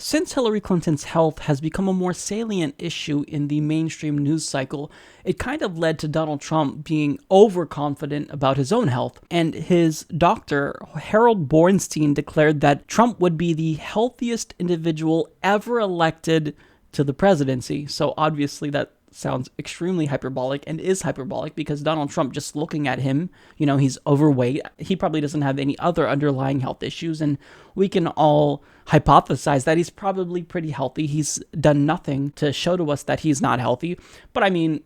since Hillary Clinton's health has become a more salient issue in the mainstream news cycle, it kind of led to Donald Trump being overconfident about his own health. And his doctor, Harold Bornstein, declared that Trump would be the healthiest individual ever elected to the presidency. So obviously that sounds extremely hyperbolic, and is hyperbolic because Donald Trump, just looking at him, he's overweight. He probably doesn't have any other underlying health issues, and we can all hypothesize that he's probably pretty healthy. He's done nothing to show to us that he's not healthy, but I mean,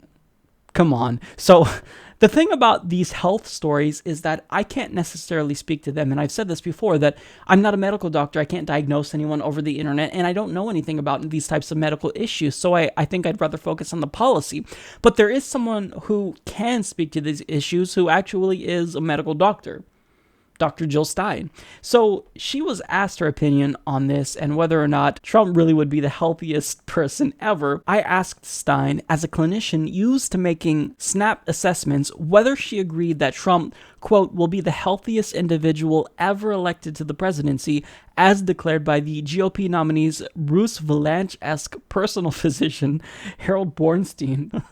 come on. So the thing about these health stories is that I can't necessarily speak to them, and I've said this before, that I'm not a medical doctor. I can't diagnose anyone over the internet, and I don't know anything about these types of medical issues, so I think I'd rather focus on the policy. But there is someone who can speak to these issues who actually is a medical doctor. Dr. Jill Stein. So she was asked her opinion on this and whether or not Trump really would be the healthiest person ever. I asked Stein, as a clinician used to making SNAP assessments, whether she agreed that Trump, quote, will be the healthiest individual ever elected to the presidency, as declared by the GOP nominee's Bruce Vilanch-esque personal physician, Harold Bornstein.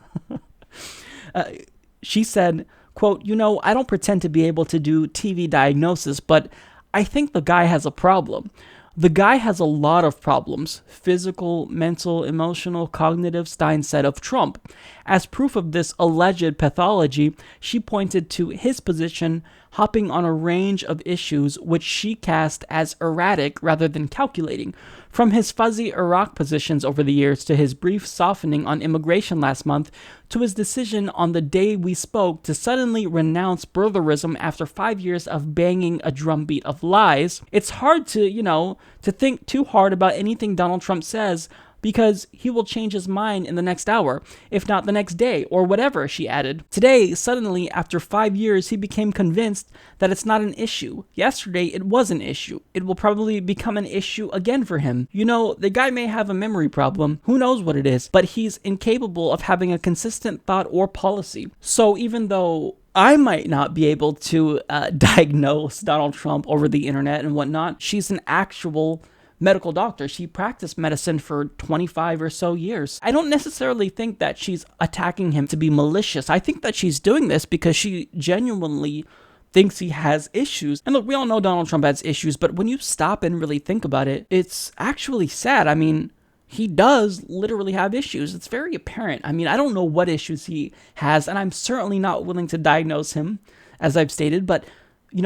She said, quote, I don't pretend to be able to do TV diagnosis, but I think the guy has a problem. The guy has a lot of problems, physical, mental, emotional, cognitive, Stein said of Trump. As proof of this alleged pathology, she pointed to his position hopping on a range of issues which she cast as erratic rather than calculating. From his fuzzy Iraq positions over the years to his brief softening on immigration last month, to his decision on the day we spoke to suddenly renounce birtherism after 5 years of banging a drumbeat of lies, it's hard to think too hard about anything Donald Trump says, because he will change his mind in the next hour, if not the next day, or whatever, she added. Today, suddenly, after 5 years, he became convinced that it's not an issue. Yesterday, it was an issue. It will probably become an issue again for him. The guy may have a memory problem. Who knows what it is? But he's incapable of having a consistent thought or policy. So even though I might not be able to diagnose Donald Trump over the internet and whatnot, she's an actual medical doctor. She practiced medicine for 25 or so years. I don't necessarily think that she's attacking him to be malicious. I think that she's doing this because she genuinely thinks he has issues. And look, we all know Donald Trump has issues, but when you stop and really think about it, it's actually sad. I mean, he does literally have issues. It's very apparent. I mean, I don't know what issues he has, and I'm certainly not willing to diagnose him, as I've stated, but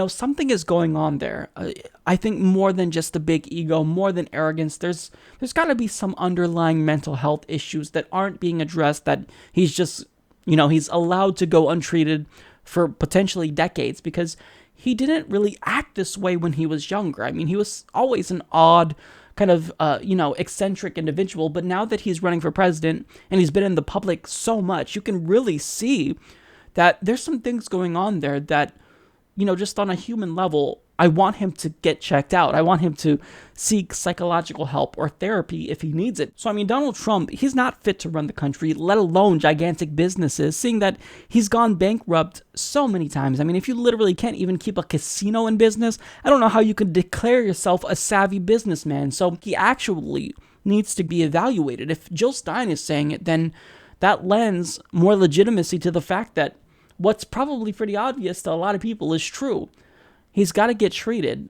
something is going on there. I think more than just a big ego, more than arrogance, there's got to be some underlying mental health issues that aren't being addressed, that he's just, he's allowed to go untreated for potentially decades, because he didn't really act this way when he was younger. I mean, he was always an odd, kind of, eccentric individual, but now that he's running for president and he's been in the public so much, you can really see that there's some things going on there that, just on a human level, I want him to get checked out. I want him to seek psychological help or therapy if he needs it. So, I mean, Donald Trump, he's not fit to run the country, let alone gigantic businesses, seeing that he's gone bankrupt so many times. I mean, if you literally can't even keep a casino in business, I don't know how you could declare yourself a savvy businessman. So he actually needs to be evaluated. If Jill Stein is saying it, then that lends more legitimacy to the fact that what's probably pretty obvious to a lot of people is true. He's got to get treated.